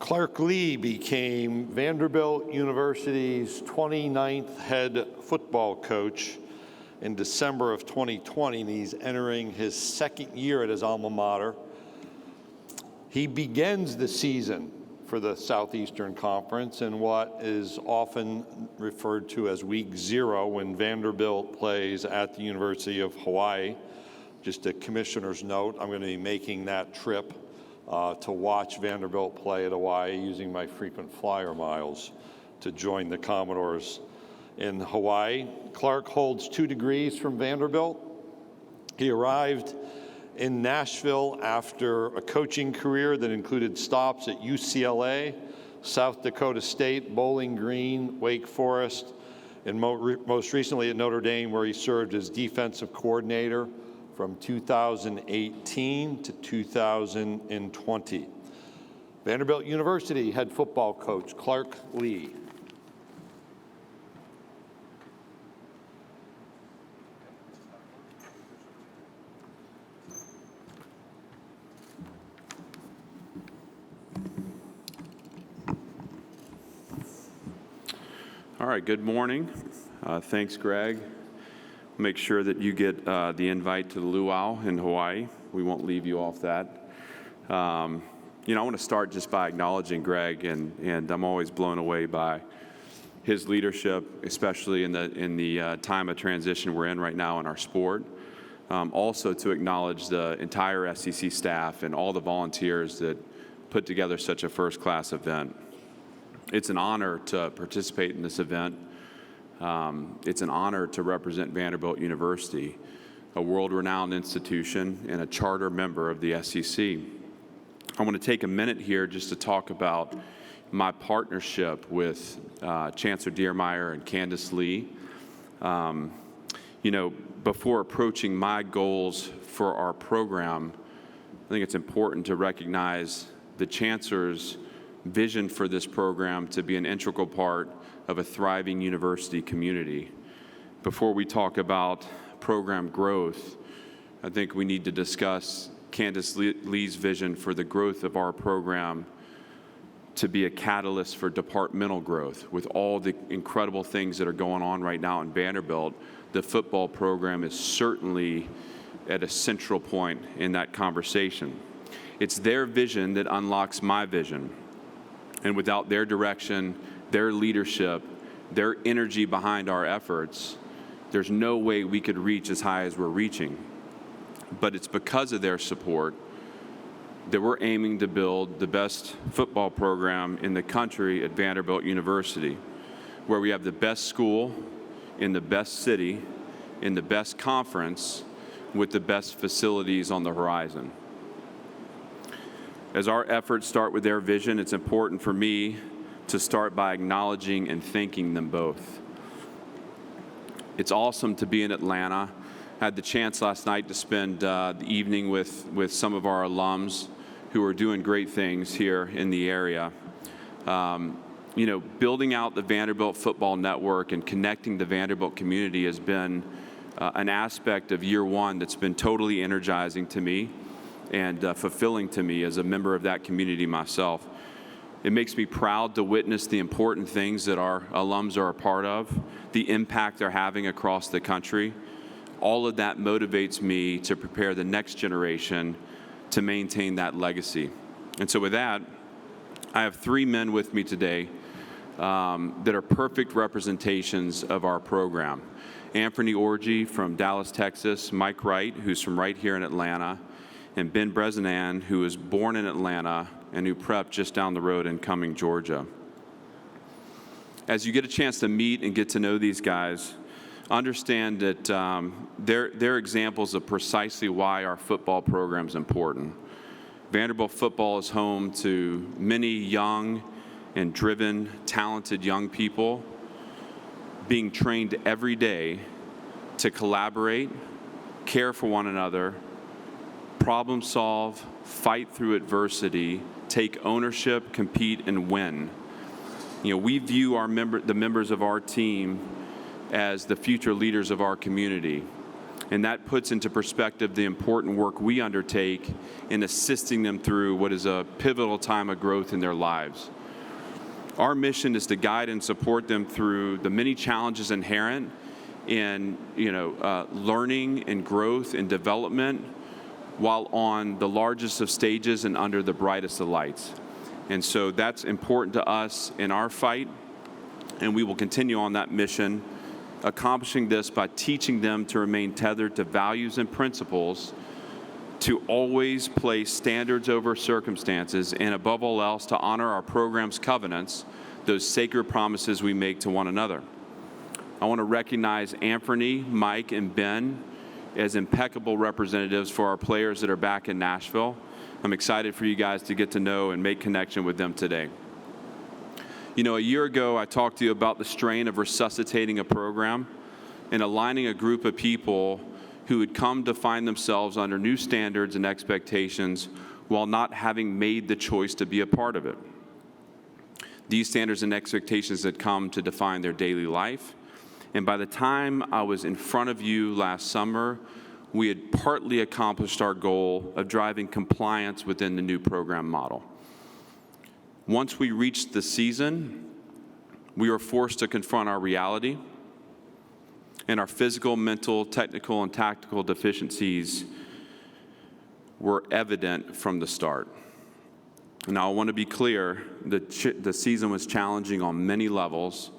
Clark Lea became Vanderbilt University's 29th head football coach in December of 2020, and he's entering his second year at his alma mater. He begins the season for the Southeastern Conference in what is often referred to as Week 0 when Vanderbilt plays at the University of Hawaii. Just a commissioner's note, I'm going to be making that trip to watch Vanderbilt play at Hawaii using my frequent flyer miles to join the Commodores in Hawaii. Clark holds 2 degrees from Vanderbilt. He arrived in Nashville after a coaching career that included stops at UCLA, South Dakota State, Bowling Green, Wake Forest, and most recently at Notre Dame, where he served as defensive coordinator from 2018 to 2020. Vanderbilt University head football coach Clark Lea. All right, good morning. Thanks, Greg. Make sure that you get the invite to the luau in Hawaii. We won't leave you off that. I want to start just by acknowledging Greg, and I'm always blown away by his leadership, especially in the time of transition we're in right now in our sport. Also to acknowledge the entire SEC staff and all the volunteers that put together such a first-class event. It's an honor to participate in this event. It's an honor to represent Vanderbilt University, a world-renowned institution and a charter member of the SEC. I want to take a minute here just to talk about my partnership with Chancellor Diermeyer and Candace Lee. Before approaching my goals for our program, I think it's important to recognize the Chancellor's vision for this program to be an integral part of a thriving university community. Before we talk about program growth, I think we need to discuss Candace Lee's vision for the growth of our program to be a catalyst for departmental growth. With all the incredible things that are going on right now in Vanderbilt, the football program is certainly at a central point in that conversation. It's their vision that unlocks my vision. And without their direction, their leadership, their energy behind our efforts, there's no way we could reach as high as we're reaching. But it's because of their support that we're aiming to build the best football program in the country at Vanderbilt University, where we have the best school in the best city, in the best conference, with the best facilities on the horizon. As our efforts start with their vision, it's important for me to start by acknowledging and thanking them both. It's awesome to be in Atlanta. I had the chance last night to spend the evening with some of our alums who are doing great things here in the area. Building out the Vanderbilt Football Network and connecting the Vanderbilt community has been an aspect of year one that's been totally energizing to me and fulfilling to me as a member of that community myself. It makes me proud to witness the important things that our alums are a part of, the impact they're having across the country. All of that motivates me to prepare the next generation to maintain that legacy. And so with that, I have 3 men with me today that are perfect representations of our program. Anthony Orgy from Dallas, Texas, Mike Wright, who's from right here in Atlanta, and Ben Bresnan, who was born in Atlanta and who prepped just down the road in Cumming, Georgia. As you get a chance to meet and get to know these guys, understand that they're examples of precisely why our football program is important. Vanderbilt football is home to many young and driven, talented young people being trained every day to collaborate, care for one another, problem solve, fight through adversity, take ownership, compete, and win. We view the members of our team as the future leaders of our community. And that puts into perspective the important work we undertake in assisting them through what is a pivotal time of growth in their lives. Our mission is to guide and support them through the many challenges inherent in learning and growth and development, while on the largest of stages and under the brightest of lights. And so that's important to us in our fight, and we will continue on that mission, accomplishing this by teaching them to remain tethered to values and principles, to always place standards over circumstances, and above all else, to honor our program's covenants, those sacred promises we make to one another. I want to recognize Anthony, Mike, and Ben as impeccable representatives for our players that are back in Nashville. I'm excited for you guys to get to know and make connection with them today. A year ago, I talked to you about the strain of resuscitating a program and aligning a group of people who had come to find themselves under new standards and expectations while not having made the choice to be a part of it. These standards and expectations had come to define their daily life. And by the time I was in front of you last summer, we had partly accomplished our goal of driving compliance within the new program model. Once we reached the season, we were forced to confront our reality, and our physical, mental, technical, and tactical deficiencies were evident from the start. Now, I want to be clear, the season was challenging on many levels,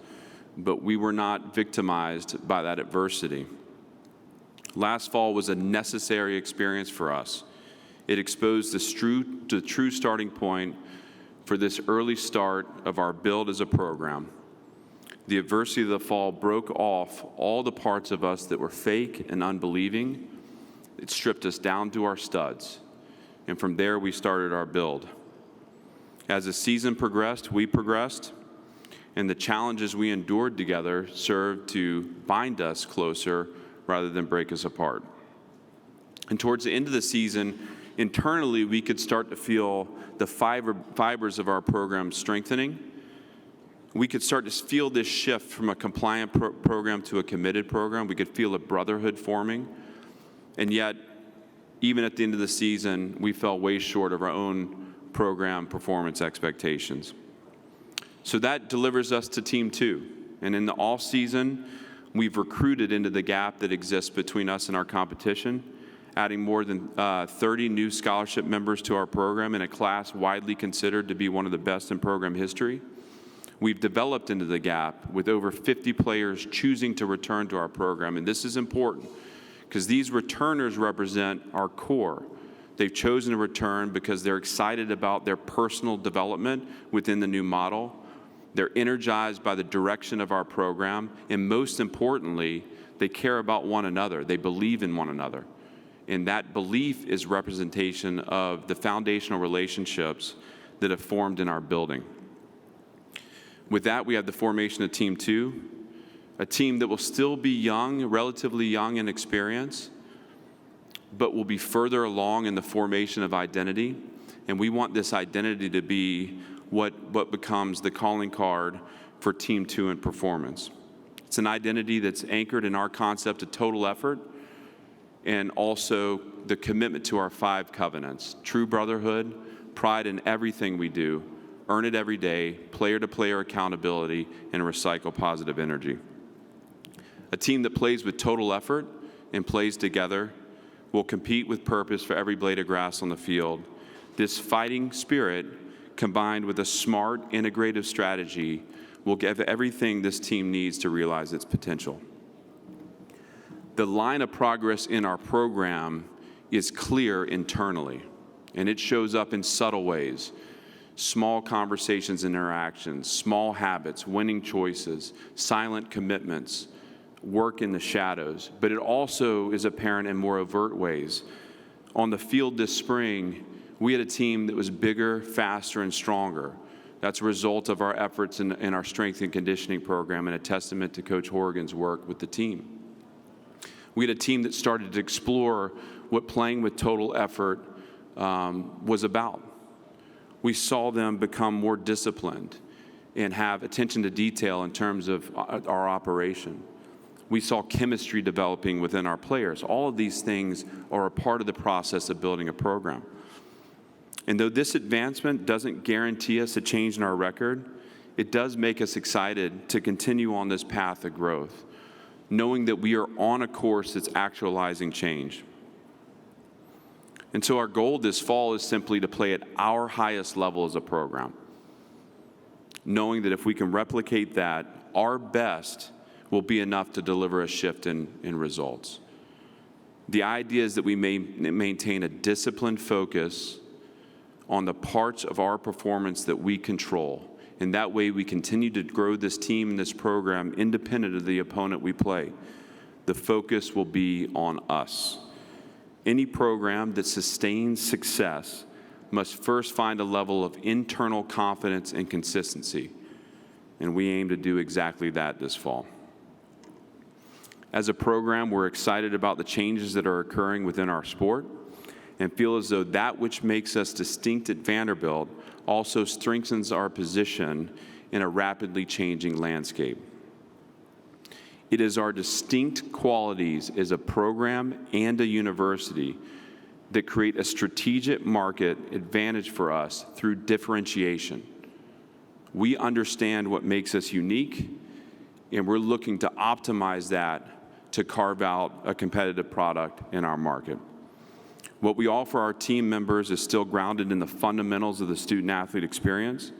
but we were not victimized by that adversity. Last fall was a necessary experience for us. It exposed the true starting point for this early start of our build as a program. The adversity of the fall broke off all the parts of us that were fake and unbelieving. It stripped us down to our studs. And from there, we started our build. As the season progressed, we progressed, and the challenges we endured together served to bind us closer rather than break us apart. And towards the end of the season, internally, we could start to feel the fibers of our program strengthening. We could start to feel this shift from a compliant program to a committed program. We could feel a brotherhood forming. And yet, even at the end of the season, we fell way short of our own program performance expectations. So that delivers us to Team 2. And in the off season, we've recruited into the gap that exists between us and our competition, adding more than 30 new scholarship members to our program in a class widely considered to be one of the best in program history. We've developed into the gap with over 50 players choosing to return to our program. And this is important because these returners represent our core. They've chosen to return because they're excited about their personal development within the new model. They're energized by the direction of our program. And most importantly, they care about one another. They believe in one another. And that belief is representation of the foundational relationships that have formed in our building. With that, we have the formation of Team 2, a team that will still be young, relatively young in experience, but will be further along in the formation of identity. And we want this identity to be what becomes the calling card for Team 2 in performance. It's an identity that's anchored in our concept of total effort, and also the commitment to our 5 covenants: true brotherhood, pride in everything we do, earn it every day, player-to-player accountability, and recycle positive energy. A team that plays with total effort and plays together will compete with purpose for every blade of grass on the field. This fighting spirit, combined with a smart, integrative strategy, will give everything this team needs to realize its potential. The line of progress in our program is clear internally, and it shows up in subtle ways. Small conversations and interactions, small habits, winning choices, silent commitments, work in the shadows. But it also is apparent in more overt ways. On the field this spring, we had a team that was bigger, faster, and stronger. That's a result of our efforts in our strength and conditioning program and a testament to Coach Horrigan's work with the team. We had a team that started to explore what playing with total effort was about. We saw them become more disciplined and have attention to detail in terms of our operation. We saw chemistry developing within our players. All of these things are a part of the process of building a program. And though this advancement doesn't guarantee us a change in our record, it does make us excited to continue on this path of growth, knowing that we are on a course that's actualizing change. And so our goal this fall is simply to play at our highest level as a program, knowing that if we can replicate that, our best will be enough to deliver a shift in results. The idea is that we may maintain a disciplined focus on the parts of our performance that we control. And that way we continue to grow this team and this program independent of the opponent we play. The focus will be on us. Any program that sustains success must first find a level of internal confidence and consistency. And we aim to do exactly that this fall. As a program, we're excited about the changes that are occurring within our sport and feel as though that which makes us distinct at Vanderbilt also strengthens our position in a rapidly changing landscape. It is our distinct qualities as a program and a university that create a strategic market advantage for us through differentiation. We understand what makes us unique, and we're looking to optimize that to carve out a competitive product in our market. What we offer our team members is still grounded in the fundamentals of the student-athlete experience,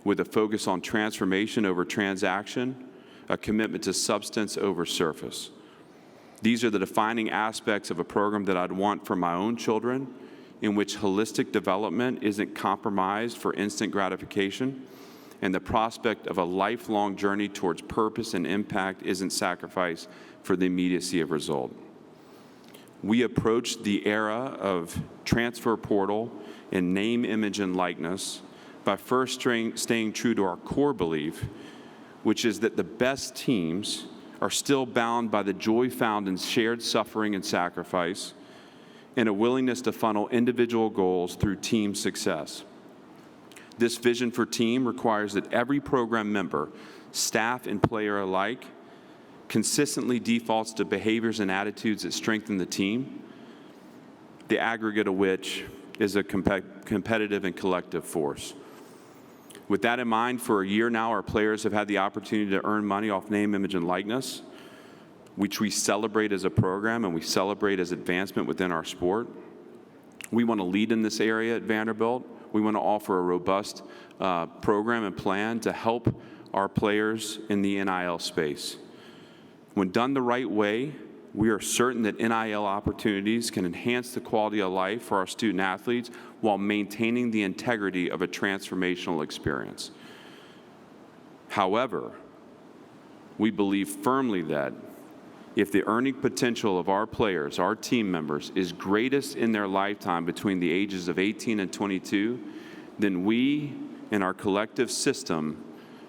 with a focus on transformation over transaction, a commitment to substance over surface. These are the defining aspects of a program that I'd want for my own children, in which holistic development isn't compromised for instant gratification, and the prospect of a lifelong journey towards purpose and impact isn't sacrificed for the immediacy of result. We approach the era of transfer portal and name, image, and likeness by first staying true to our core belief, which is that the best teams are still bound by the joy found in shared suffering and sacrifice, and a willingness to funnel individual goals through team success. This vision for team requires that every program member, staff and player alike, consistently defaults to behaviors and attitudes that strengthen the team, the aggregate of which is a competitive and collective force. With that in mind, for a year now, our players have had the opportunity to earn money off name, image, and likeness, which we celebrate as a program and we celebrate as advancement within our sport. We want to lead in this area at Vanderbilt. We want to offer a robust program and plan to help our players in the NIL space. When done the right way, we are certain that NIL opportunities can enhance the quality of life for our student athletes while maintaining the integrity of a transformational experience. However, we believe firmly that if the earning potential of our players, our team members, is greatest in their lifetime between the ages of 18 and 22, then we and our collective system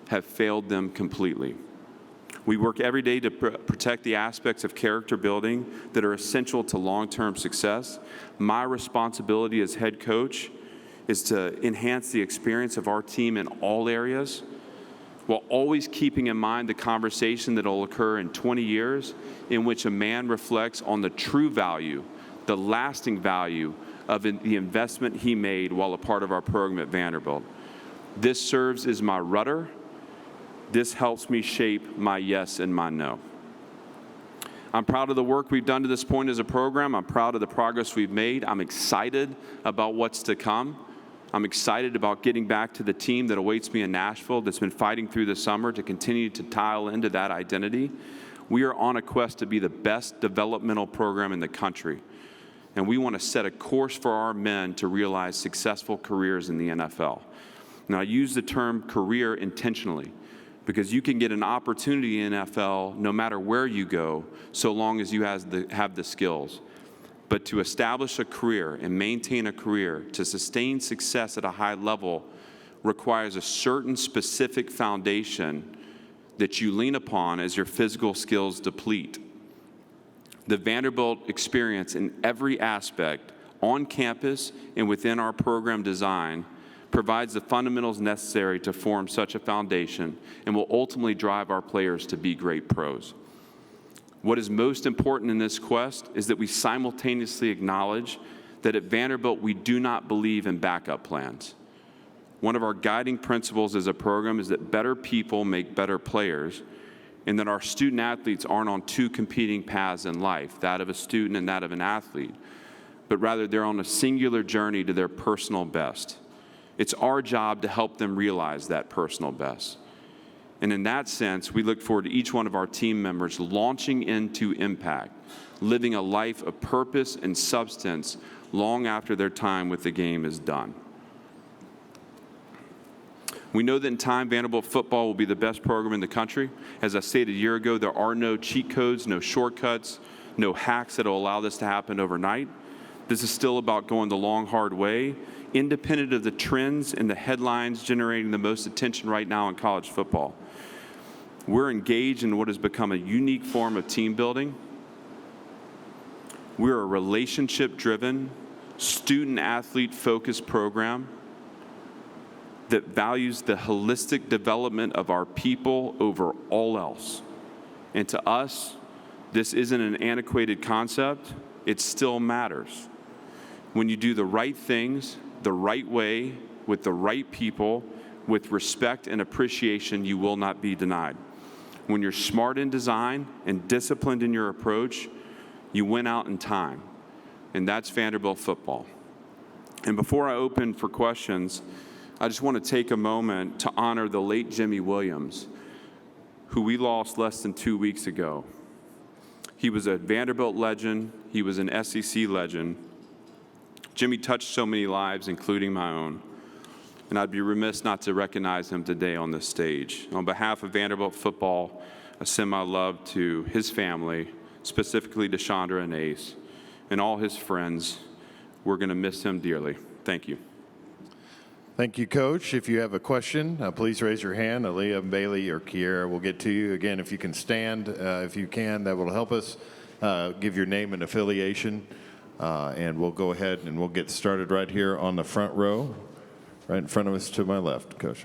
have failed them completely. We work every day to protect the aspects of character building that are essential to long-term success. My responsibility as head coach is to enhance the experience of our team in all areas, while always keeping in mind the conversation that will occur in 20 years in which a man reflects on the true value, the lasting value of the investment he made while a part of our program at Vanderbilt. This serves as my rudder. This helps me shape my yes and my no. I'm proud of the work we've done to this point as a program. I'm proud of the progress we've made. I'm excited about what's to come. I'm excited about getting back to the team that awaits me in Nashville that's been fighting through the summer to continue to tile into that identity. We are on a quest to be the best developmental program in the country. And we want to set a course for our men to realize successful careers in the NFL. Now, I use the term career intentionally, because you can get an opportunity in NFL no matter where you go, so long as you have the skills. But to establish a career and maintain a career, to sustain success at a high level, requires a certain specific foundation that you lean upon as your physical skills deplete. The Vanderbilt experience in every aspect, on campus and within our program design, provides the fundamentals necessary to form such a foundation and will ultimately drive our players to be great pros. What is most important in this quest is that we simultaneously acknowledge that at Vanderbilt we do not believe in backup plans. One of our guiding principles as a program is that better people make better players, and that our student athletes aren't on two competing paths in life, that of a student and that of an athlete, but rather they're on a singular journey to their personal best. It's our job to help them realize that personal best. And in that sense, we look forward to each one of our team members launching into impact, living a life of purpose and substance long after their time with the game is done. We know that in time, Vanderbilt football will be the best program in the country. As I stated a year ago, there are no cheat codes, no shortcuts, no hacks that will allow this to happen overnight. This is still about going the long, hard way, independent of the trends and the headlines generating the most attention right now in college football. We're engaged in what has become a unique form of team building. We're a relationship-driven, student-athlete-focused program that values the holistic development of our people over all else. And to us, this isn't an antiquated concept. It still matters. When you do the right things, the right way, with the right people, with respect and appreciation, you will not be denied. When you're smart in design and disciplined in your approach, you win out in time. And that's Vanderbilt football. And before I open for questions, I just want to take a moment to honor the late Jimmy Williams, who we lost less than 2 weeks ago. He was a Vanderbilt legend. He was an SEC legend. Jimmy touched so many lives, including my own, and I'd be remiss not to recognize him today on this stage. On behalf of Vanderbilt football, I send my love to his family, specifically to Chandra and Ace, and all his friends. We're going to miss him dearly. Thank you. Thank you, Coach. If you have a question, please raise your hand. Aaliyah, Bailey, or Kiera will get to you. Again, if you can stand, if you can, that will help us. Give your name and affiliation, and we'll go ahead and we'll get started right here on the front row, right in front of us to my left, Coach.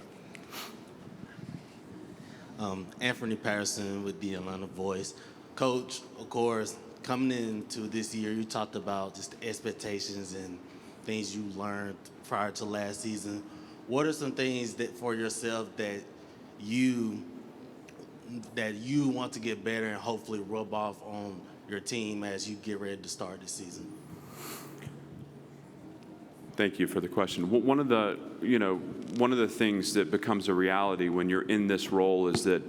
Anthony Patterson with the Atlanta Voice. Coach, of course, coming into this year, you talked about just the expectations and things you learned prior to last season. What are some things that for yourself that you want to get better and hopefully rub off on your team as you get ready to start this season? Thank you for the question. One of the things that becomes a reality when you're in this role is that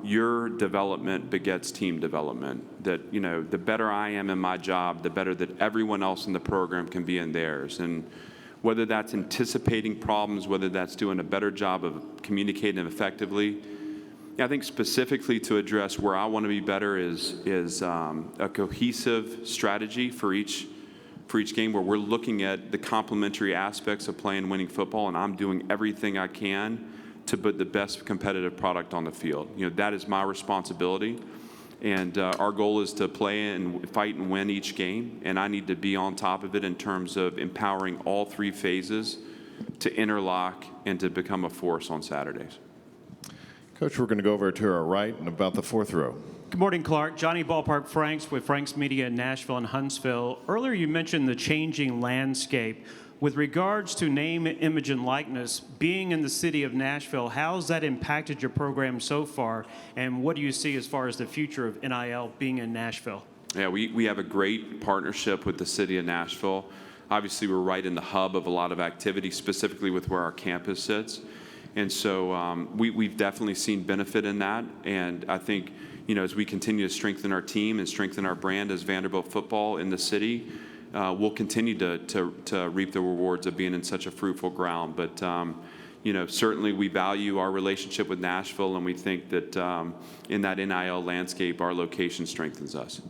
your development begets team development. That, the better I am in my job, the better that everyone else in the program can be in theirs. And whether that's anticipating problems, whether that's doing a better job of communicating effectively, I think specifically to address where I want to be better is a cohesive strategy for each game, where we're looking at the complementary aspects of playing winning football, and I'm doing everything I can to put the best competitive product on the field. That is my responsibility, and our goal is to play and fight and win each game, and I need to be on top of it in terms of empowering all three phases to interlock and to become a force on Saturdays. Coach, we're going to go over to our right and about the fourth row. Good morning, Clark. Johnny Ballpark Franks with Franks Media in Nashville and Huntsville. Earlier you mentioned the changing landscape. With regards to name, image, and likeness, being in the city of Nashville, how's that impacted your program so far, and what do you see as far as the future of NIL being in Nashville? Yeah, we have a great partnership with the city of Nashville. Obviously, we're right in the hub of a lot of activity, specifically with where our campus sits. And so we've definitely seen benefit in that. And I think, as we continue to strengthen our team and strengthen our brand as Vanderbilt football in the city, we'll continue to reap the rewards of being in such a fruitful ground. But, certainly we value our relationship with Nashville, and we think that in that NIL landscape, our location strengthens us.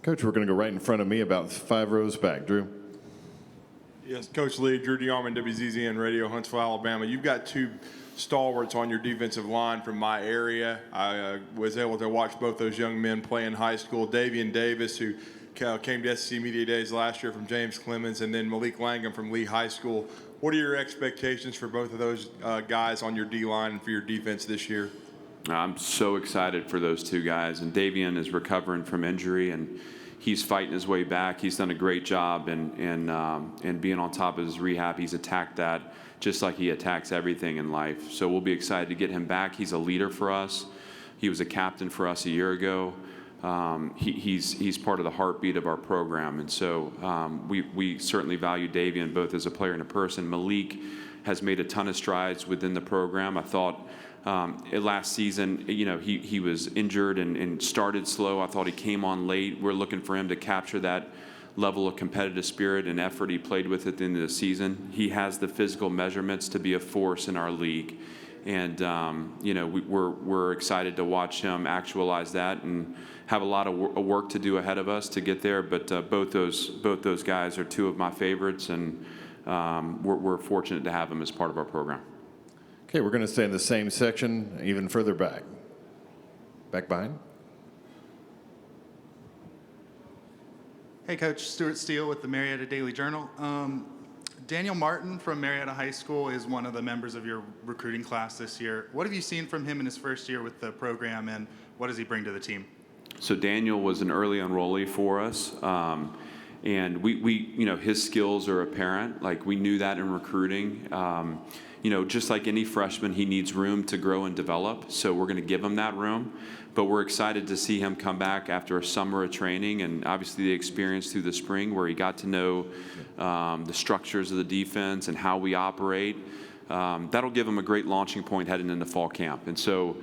Coach, we're going to go right in front of me about 5 rows back. Drew? Yes, Coach Lee, Drew DeArmond, WZZN Radio, Huntsville, Alabama. You've got 2 stalwarts on your defensive line from my area. I was able to watch both those young men play in high school. Davian Davis, who came to SEC Media Days last year from James Clemens, and then Malik Langham from Lee High School. What are your expectations for both of those guys on your D-line and for your defense this year? I'm so excited for those two guys. And Davian is recovering from injury, and he's fighting his way back. He's done a great job in being on top of his rehab. He's attacked that just like he attacks everything in life. So we'll be excited to get him back. He's a leader for us. He was a captain for us a year ago. He's part of the heartbeat of our program. And so we certainly value Davian both as a player and a person. Malik has made a ton of strides within the program. I thought last season, he was injured and started slow. I thought he came on late. We're looking for him to capture that level of competitive spirit and effort he played with at the end of the season. He has the physical measurements to be a force in our league. And, we're excited to watch him actualize that and have a lot of work to do ahead of us to get there. But both those guys are two of my favorites, and we're fortunate to have them as part of our program. Okay, we're going to stay in the same section, even further back. Back behind. Hey, Coach. Stuart Steele with the Marietta Daily Journal. Daniel Martin from Marietta High School is one of the members of your recruiting class this year. What have you seen from him in his first year with the program, and what does he bring to the team? So Daniel was an early enrollee for us, and we his skills are apparent. Like, we knew that in recruiting. Just like any freshman, he needs room to grow and develop. So we're going to give him that room. But we're excited to see him come back after a summer of training, and obviously the experience through the spring where he got to know the structures of the defense and how we operate. That'll give him a great launching point heading into fall camp. And so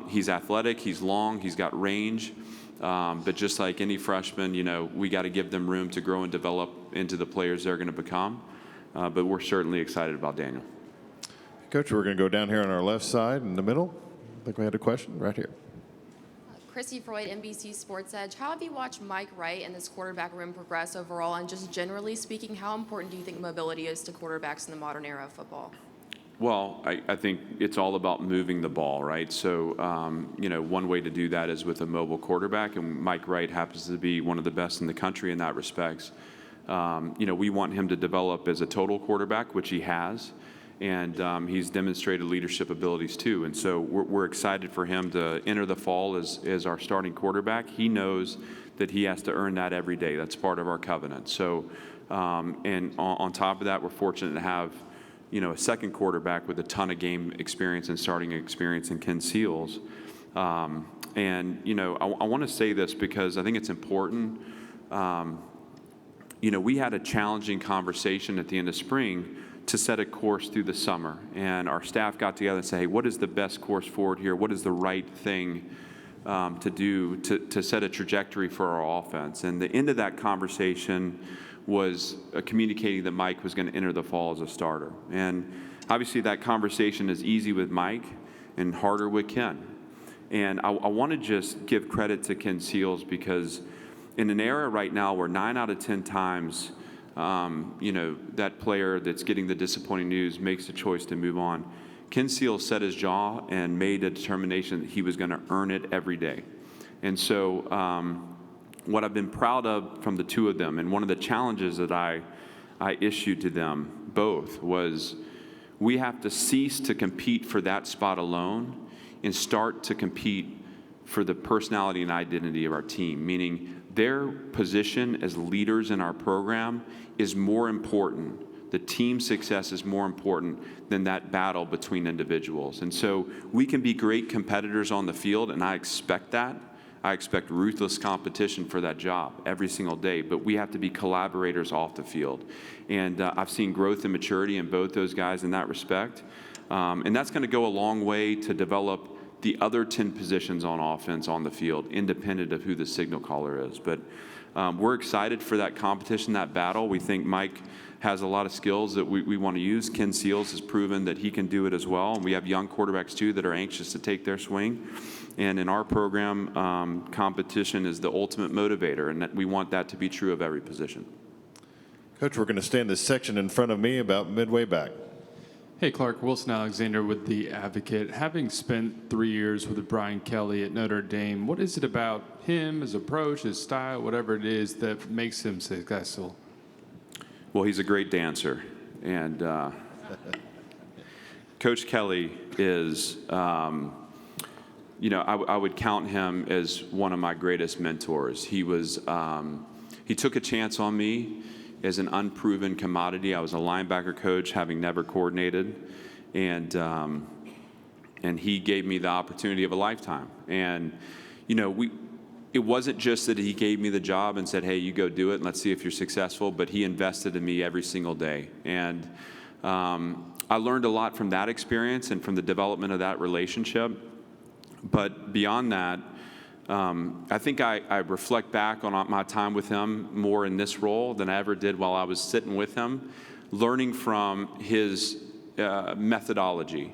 he's athletic, he's long, he's got range. But just like any freshman, we got to give them room to grow and develop into the players they're going to become. But we're certainly excited about Daniel. Coach, we're going to go down here on our left side in the middle. I think we had a question right here. Chrissy Freud, NBC Sports Edge. How have you watched Mike Wright and this quarterback room progress overall? And just generally speaking, how important do you think mobility is to quarterbacks in the modern era of football? Well, I think it's all about moving the ball, right? So, one way to do that is with a mobile quarterback, and Mike Wright happens to be one of the best in the country in that respect. We want him to develop as a total quarterback, which he has. And he's demonstrated leadership abilities too. And so we're excited for him to enter the fall as our starting quarterback. He knows that he has to earn that every day. That's part of our covenant. So, and on top of that, we're fortunate to have, a second quarterback with a ton of game experience and starting experience in Ken Seals. I want to say this because I think it's important. We had a challenging conversation at the end of spring to set a course through the summer. And our staff got together and said, hey, what is the best course forward here? What is the right thing to do to set a trajectory for our offense? And the end of that conversation was communicating that Mike was going to enter the fall as a starter. And obviously that conversation is easy with Mike and harder with Ken. And I want to just give credit to Ken Seals, because in an era right now where 9 out of 10 times that player that's getting the disappointing news makes the choice to move on, Ken Seals set his jaw and made a determination that he was going to earn it every day. And so what I've been proud of from the two of them, and one of the challenges that I issued to them both, was we have to cease to compete for that spot alone and start to compete for the personality and identity of our team, meaning their position as leaders in our program is more important. The team success is more important than that battle between individuals. And so we can be great competitors on the field, and I expect that. I expect ruthless competition for that job every single day, but we have to be collaborators off the field. And I've seen growth and maturity in both those guys in that respect. And that's going to go a long way to develop the other 10 positions on offense on the field, independent of who the signal caller is. But we're excited for that competition, that battle. We think Mike has a lot of skills that we want to use. Ken Seals has proven that he can do it as well. And we have young quarterbacks, too, that are anxious to take their swing. And in our program, competition is the ultimate motivator, and that we want that to be true of every position. Coach, we're going to stay in this section in front of me about midway back. Hey, Clark, Wilson Alexander with The Advocate. Having spent 3 years with Brian Kelly at Notre Dame, what is it about him, his approach, his style, whatever it is, that makes him successful? Well, he's a great dancer. And Coach Kelly is I would count him as one of my greatest mentors. He took a chance on me as an unproven commodity. I was a linebacker coach, having never coordinated, and he gave me the opportunity of a lifetime. And it wasn't just that he gave me the job and said, "Hey, you go do it, and let's see if you're successful." But he invested in me every single day, and I learned a lot from that experience and from the development of that relationship. But beyond that, I think I reflect back on my time with him more in this role than I ever did while I was sitting with him, learning from his methodology.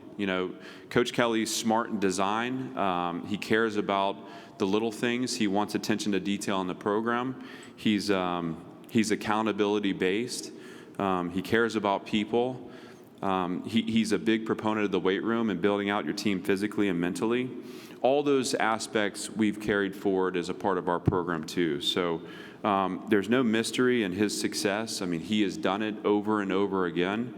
Coach Kelly's smart in design. He cares about the little things. He wants attention to detail in the program. He's accountability based. He cares about people. He's a big proponent of the weight room and building out your team physically and mentally. All those aspects we've carried forward as a part of our program too. So there's no mystery in his success. I mean, he has done it over and over again.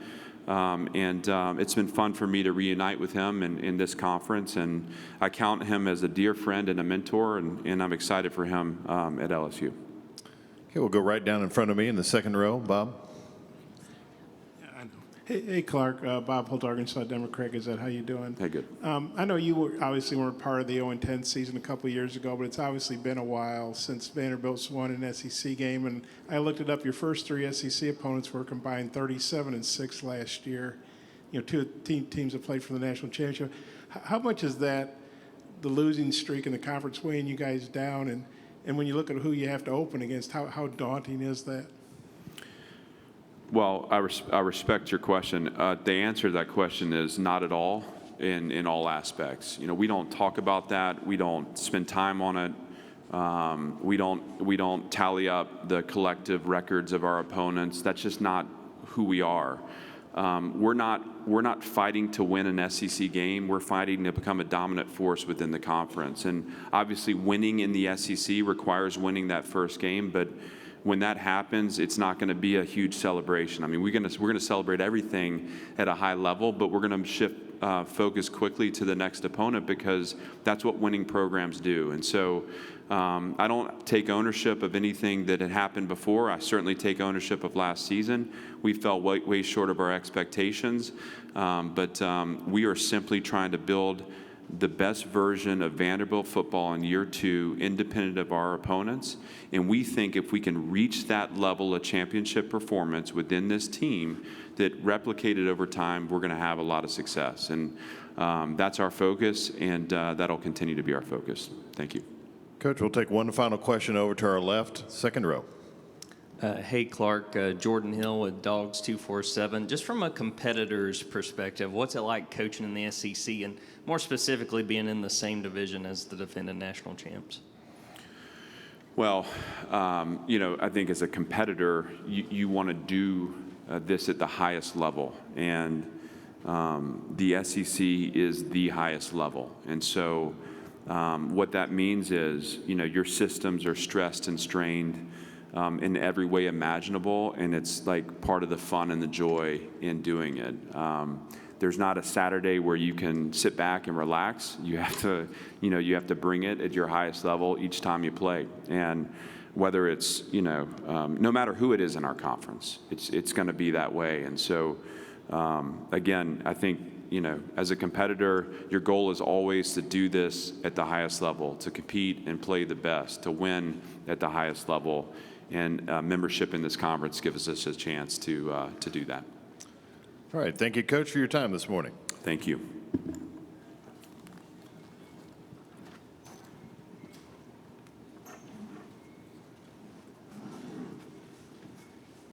And it's been fun for me to reunite with him in this conference. And I count him as a dear friend and a mentor, and I'm excited for him at LSU. Okay, we'll go right down in front of me in the second row. Bob? Hey, Clark. Bob Holt, Arkansas Democrat Gazette. How you doing? Hey, good. I know you obviously weren't part of the 0-10 season a couple of years ago, but it's obviously been a while since Vanderbilt's won an SEC game. And I looked it up. Your first three SEC opponents were combined 37-6 last year. Two teams that played for the national championship. How much is that, the losing streak in the conference, weighing you guys down? And when you look at who you have to open against, how daunting is that? Well, I respect your question. The answer to that question is not at all in all aspects. We don't talk about that. We don't spend time on it. We don't tally up the collective records of our opponents. That's just not who we are. We're not fighting to win an SEC game. We're fighting to become a dominant force within the conference. And obviously, winning in the SEC requires winning that first game, but when that happens, it's not going to be a huge celebration. I mean, we're going to celebrate everything at a high level, but we're going to shift focus quickly to the next opponent because that's what winning programs do. And so I don't take ownership of anything that had happened before. I certainly take ownership of last season. We fell way short of our expectations, but we are simply trying to build the best version of Vanderbilt football in year two, independent of our opponents. And we think if we can reach that level of championship performance within this team that replicated over time, we're going to have a lot of success. And that's our focus, and that'll continue to be our focus. Thank you. Coach, we'll take one final question over to our left, second row. Hey, Clark. Jordan Hill with Dogs 247. Just from a competitor's perspective, what's it like coaching in the SEC and more specifically being in the same division as the defending national champs? Well, I think as a competitor, you want to do this at the highest level. And the SEC is the highest level. And so what that means is, your systems are stressed and strained in every way imaginable, and it's like part of the fun and the joy in doing it. There's not a Saturday where you can sit back and relax. You have to bring it at your highest level each time you play. And whether it's, no matter who it is in our conference, it's going to be that way. And so, again, I think, as a competitor, your goal is always to do this at the highest level, to compete and play the best, to win at the highest level. And membership in this conference gives us a chance to do that. All right. Thank you, Coach, for your time this morning. Thank you.